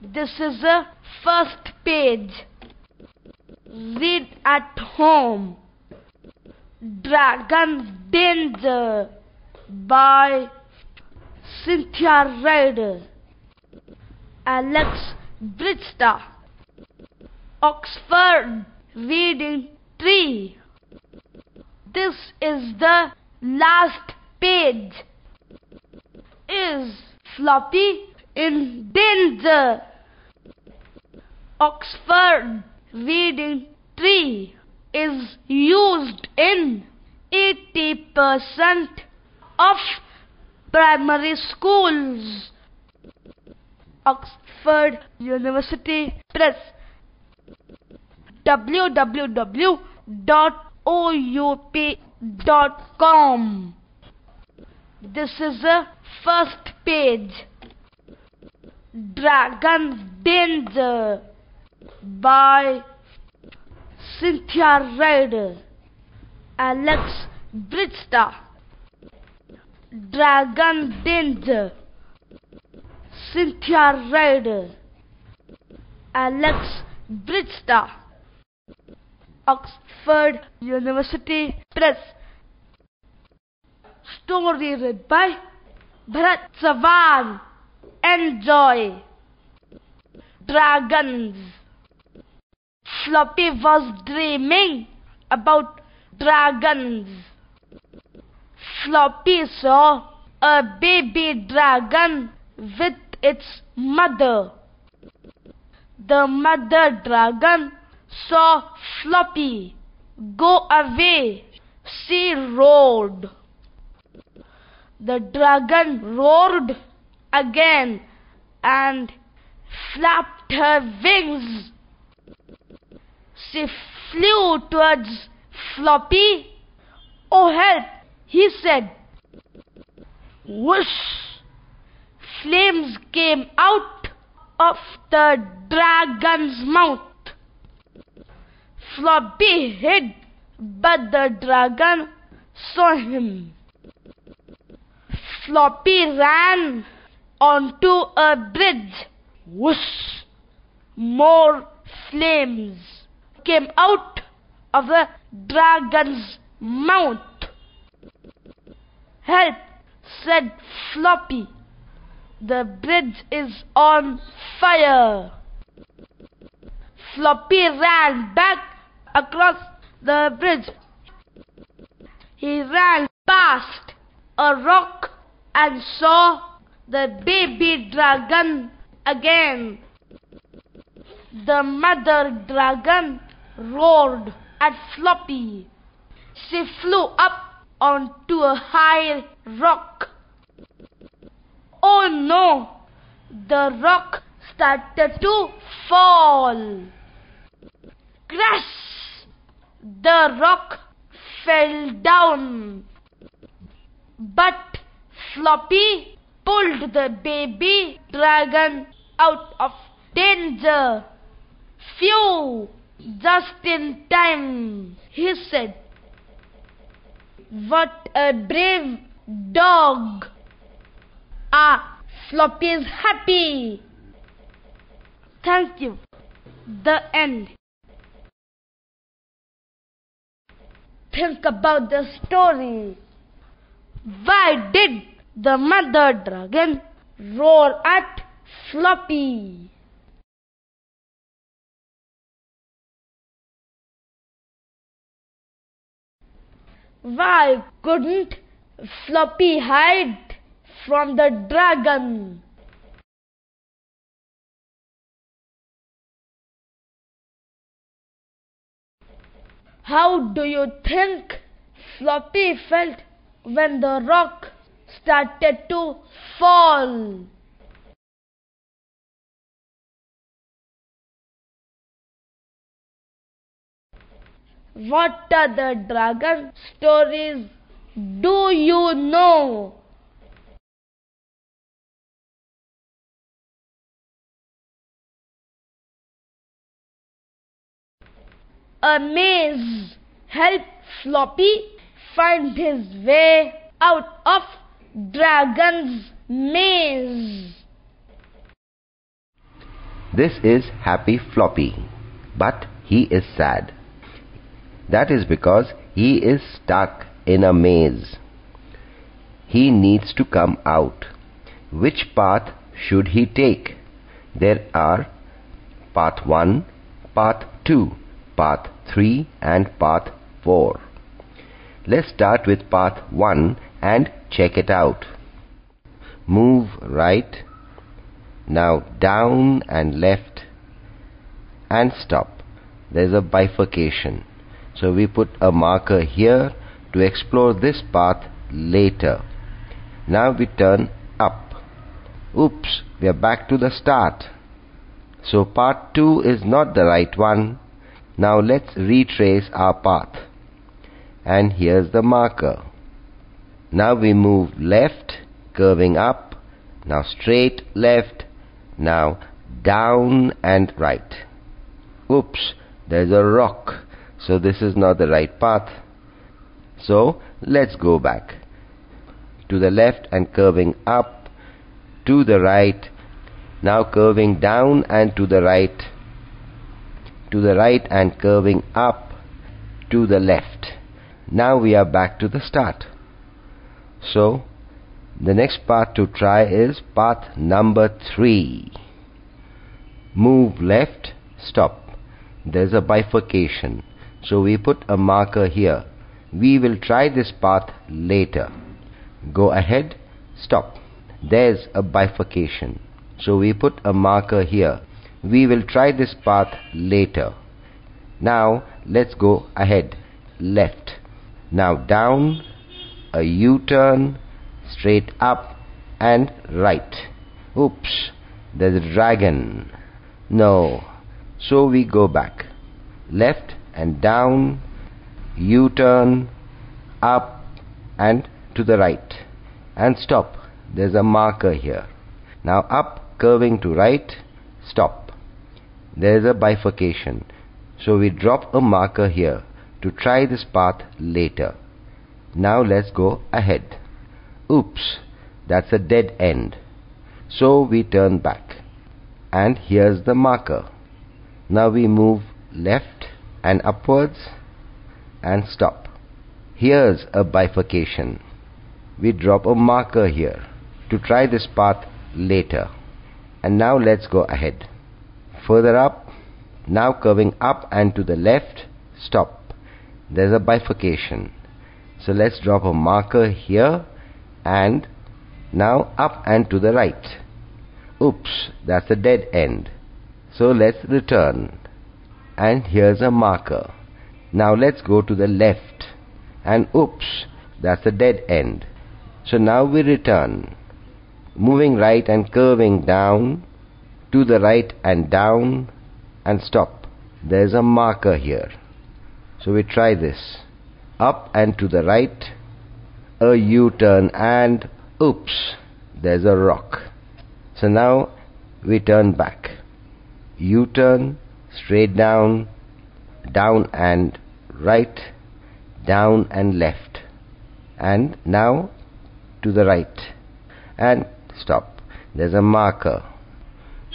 This is the first page. Read at home. Dragon Danger by Cynthia Ryder. Alex Bridgesta. Oxford Reading Tree. This is the last page. Is Floppy in danger? Oxford Reading Tree is used in 80% of primary schools. Oxford University Press. www.oup.com. This is the first page. Dragon Danger by Cynthia Ryder. Alex Bridgesta. Dragon Danger. Cynthia Ryder. Alex Bridgesta. Oxford University Press. Story read by Bharat Sawan. Enjoy. Dragons. Floppy was dreaming about dragons. Floppy saw a baby dragon with its mother. The mother dragon saw Floppy go away. She roared. The dragon roared again and flapped her wings. She flew towards Floppy. "Oh, help!" he said. Whoosh! Flames came out of the dragon's mouth. Floppy hid, but the dragon saw him. Floppy ran onto a bridge. Whoosh! More flames came out of the dragon's mouth. "Help!" said Floppy. "The bridge is on fire." Floppy ran back across the bridge. He ran past a rock and saw the baby dragon again. The mother dragon roared at Floppy. She flew up onto a high rock. Oh no! The rock started to fall. Crash! The rock fell down. But Floppy pulled the baby dragon out of danger. "Phew! Just in time," he said. "What a brave dog!" Floppy is happy. Thank you. The end. Think about the story. Why did the mother dragon roar at Floppy? Why couldn't Floppy hide from the dragon? How do you think Floppy felt when the rock started to fall? What other dragon stories do you know? A maze helped Floppy find his way out of Dragon's maze. This is Happy Floppy, but he is sad. That is because he is stuck in a maze. He needs to come out. Which path should he take? There are path 1, path 2, path 3 and path 4. Let's start with path 1 and check it out. Move right, now down and left, and stop. There's a bifurcation. So we put a marker here to explore this path later. Now we turn up. Oops, we are back to the start. So part 2 is not the right one. Now let's retrace our path. And here's the marker. Now we move left, curving up. Now straight left. Now down and right. Oops, there's a rock. So this is not the right path. So let's go back. To the left and curving up. To the right. Now curving down and to the right. To the right and curving up. To the left. Now we are back to the start. So the next path to try is path number 3. Move left, stop. There's a bifurcation. So we put a marker here. We will try this path later. Go ahead, stop. There's a bifurcation. So we put a marker here. We will try this path later. Now let's go ahead. Left. Now down, a U-turn, straight up and right. Oops, there's a dragon. No. So we go back. Left and down, U-turn, up and to the right. And stop. There's a marker here. Now up, curving to right, stop. There's a bifurcation. So we drop a marker here to try this path later. Now let's go ahead. Oops, that's a dead end. So we turn back. And here's the marker. Now we move left and upwards and stop. Here's a bifurcation. We drop a marker here to try this path later. And now let's go ahead. Further up, now curving up and to the left, stop. There's a bifurcation. So let's drop a marker here and now up and to the right. Oops, that's a dead end. So let's return. And here's a marker. Now let's go to the left. And oops, that's a dead end. So now we return. Moving right and curving down, to the right and down, and stop. There's a marker here. So we try this. Up and to the right, a U-turn and oops, there's a rock. So now we turn back. U-turn, straight down, down and right, down and left. And now to the right. And stop. There's a marker.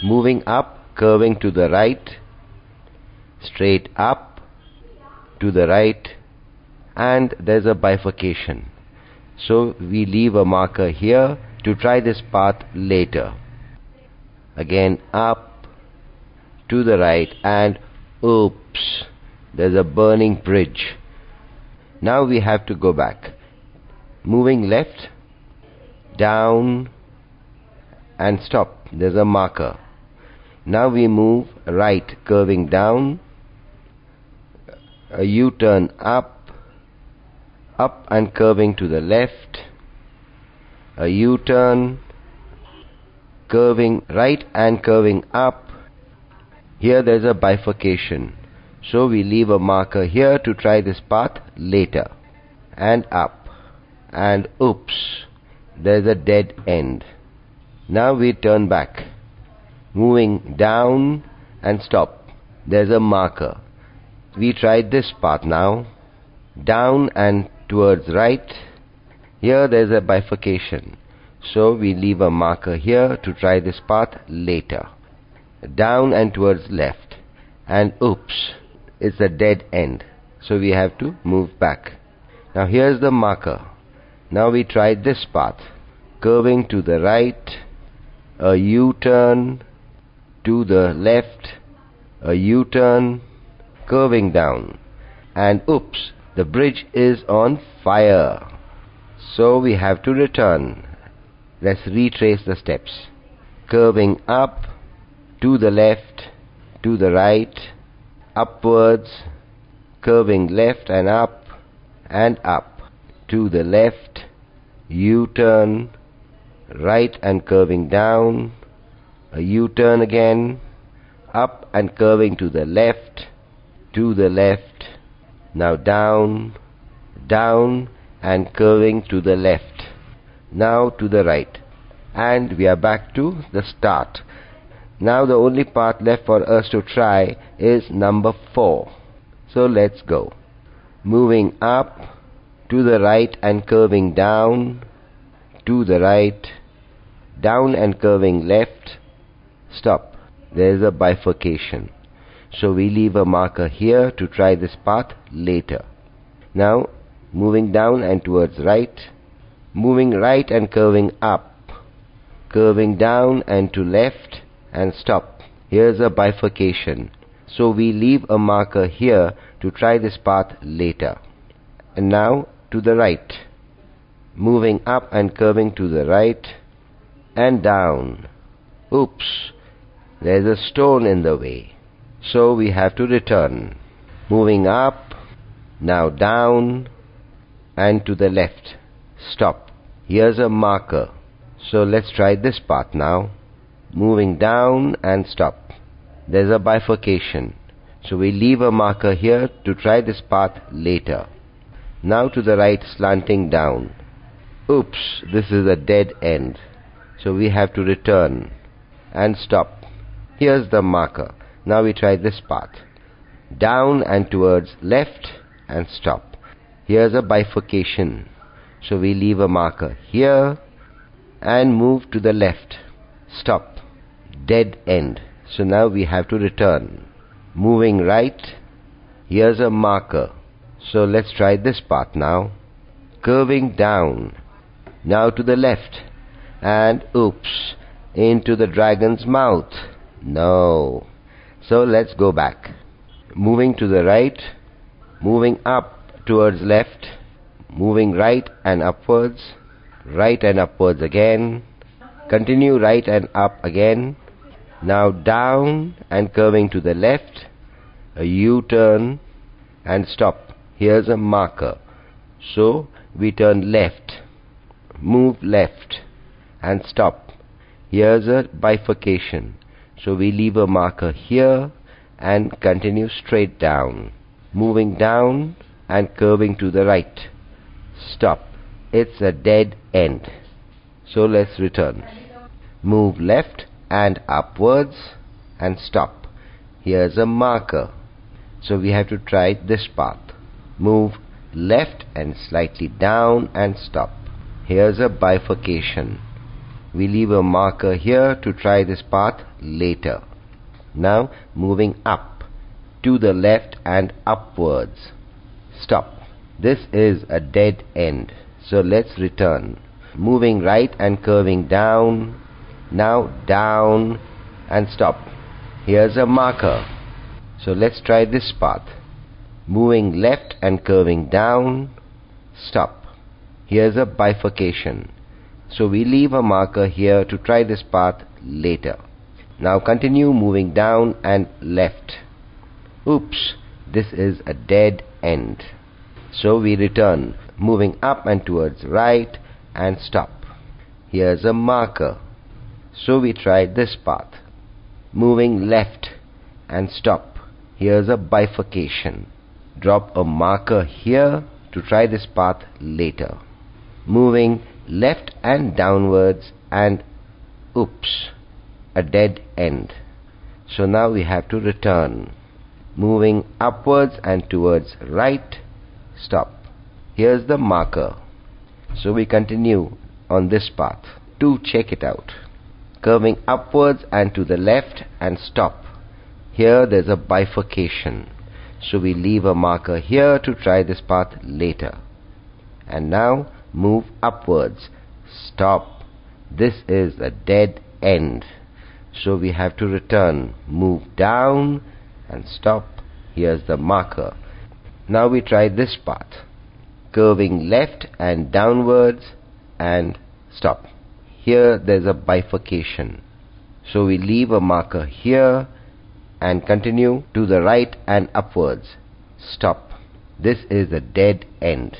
Moving up, curving to the right, straight up, to the right, and there's a bifurcation. So we leave a marker here to try this path later. Again up, to the right, and oops, there's a burning bridge. Now we have to go back. Moving left, down, and stop. There's a marker. Now we move right, curving down, a U-turn up, up and curving to the left, a U-turn, curving right and curving up. Here there's a bifurcation. So we leave a marker here to try this path later. And up. And oops, there's a dead end. Now we turn back. Moving down and stop. There's a marker. We tried this path now. Down and towards right. Here there's a bifurcation. So we leave a marker here to try this path later. down and towards left, and oops, it's a dead end, so we have to move back. Now here's the marker. Now we try this path, curving to the right, a U-turn, to the left, a U-turn, curving down, and oops, the bridge is on fire, so we have to return. Let's retrace the steps. Curving up, to the left, to the right, upwards, curving left and up, to the left, U-turn, right and curving down, a U-turn again, up and curving to the left, now down, down and curving to the left, now to the right, and we are back to the start. Now the only path left for us to try is number 4. So let's go. Moving up, to the right and curving down, to the right, down and curving left, stop. There is a bifurcation, so we leave a marker here to try this path later. Now moving down and towards right, moving right and curving up, curving down and to left, and stop. Here's a bifurcation, so we leave a marker here to try this path later. And now to the right, moving up and curving to the right and down. Oops, there's a stone in the way, so we have to return. Moving up, now down and to the left, stop. Here's a marker, so let's try this path now. Moving down and stop. There's a bifurcation, so we leave a marker here to try this path later. Now to the right, slanting down. Oops, this is a dead end, so we have to return and stop. Here's the marker. Now we try this path. Down and towards left and stop. Here's a bifurcation, so we leave a marker here and move to the left. Stop. Dead end, so now we have to return. Moving right, here's a marker, so let's try this path now. Curving down, now to the left, and oops, into the dragon's mouth. No, so let's go back. Moving to the right, moving up towards left, moving right and upwards again, continue right and up again, now down and curving to the left, a U-turn and stop. Here's a marker, so we turn left, move left and stop. Here's a bifurcation, so we leave a marker here and continue straight down. Moving down and curving to the right, stop. It's a dead end, so let's return. Move left and upwards and stop. Here's a marker, so we have to try this path. Move left and slightly down and stop. Here's a bifurcation. We leave a marker here to try this path later. Now moving up, to the left and upwards. Stop. This is a dead end, so let's return. Moving right and curving down, now down and stop. Here's a marker, so let's try this path. Moving left and curving down, stop. Here's a bifurcation, so we leave a marker here to try this path later. Now continue moving down and left. Oops, this is a dead end, so we return, moving up and towards right and stop. Here's a marker, so we try this path. Moving left and stop. Here's a bifurcation. Drop a marker here to try this path later. Moving left and downwards and oops, a dead end, so now we have to return. Moving upwards and towards right, stop. Here's the marker, so we continue on this path to check it out. curving upwards and to the left and stop. Here there's a bifurcation, so we leave a marker here to try this path later. And now move upwards, stop. This is a dead end, so we have to return, move down and stop. Here's the marker. Now we try this path, curving left and downwards and stop. Here there's a bifurcation, so we leave a marker here and continue to the right and upwards, stop. This is a dead end,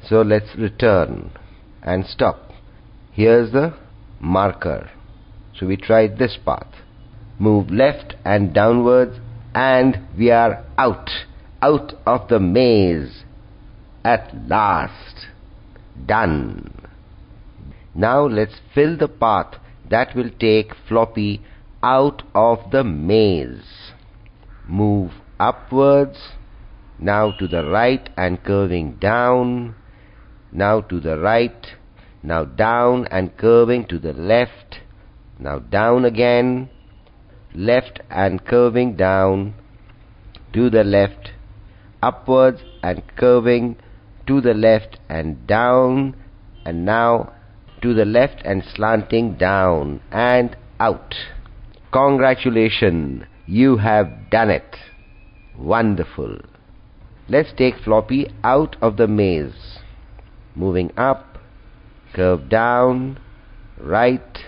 so let's return and stop. Here's the marker, so we try this path, move left and downwards, and we are out of the maze at last. Done. Now let's fill the path that will take Floppy out of the maze. Move upwards, now to the right and curving down, now to the right, now down and curving to the left, now down again, left and curving down, to the left, upwards and curving to the left and down, and now to the left and slanting down and out. Congratulations, you have done it. Wonderful. Let's take Floppy out of the maze. Moving up, curve down, right,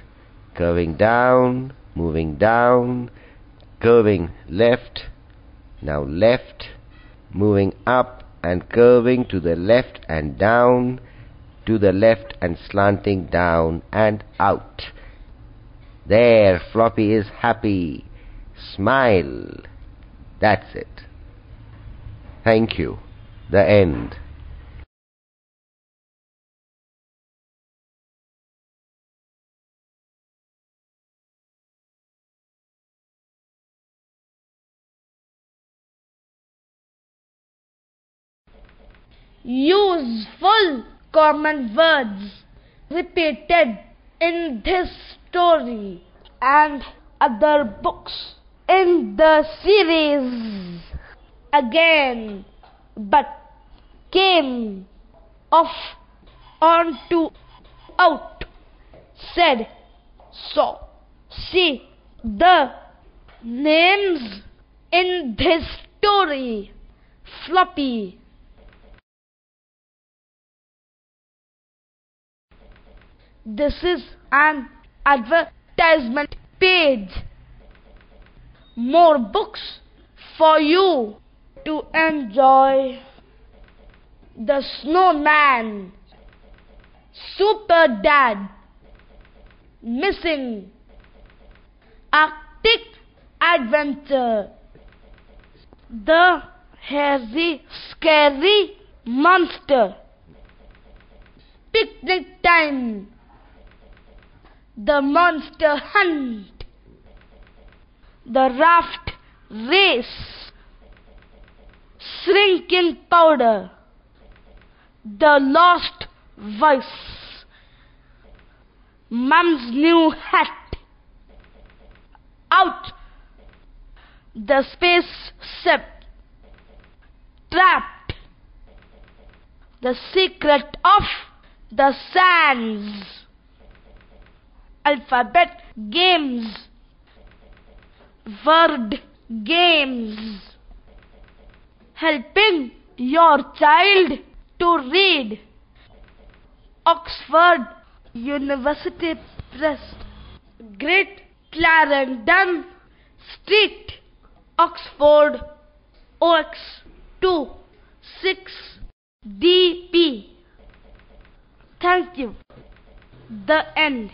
curving down, moving down, curving left, now left, moving up and curving to the left and down, to the left and slanting down and out. There, Floppy is happy. Smile. That's it. Thank you. The end. Useful common words repeated in this story and other books in the series. Again, but, came, off, onto, out, said, saw. See the names in this story. Floppy. This is an advertisement page. More books for you to enjoy. The Snowman, Super Dad, Missing, Arctic Adventure, The Hairy Scary Monster, Picnic Time, The Monster Hunt, The Raft Race, Shrinking Powder, The Lost Voice, Mum's New Hat, Out, The Space Ship, Trapped, The Secret of the Sands, Alphabet Games, Word Games, Helping your child to read, Oxford University Press, Great Clarendon Street, Oxford, OX 2 6 DP. Thank you. The end.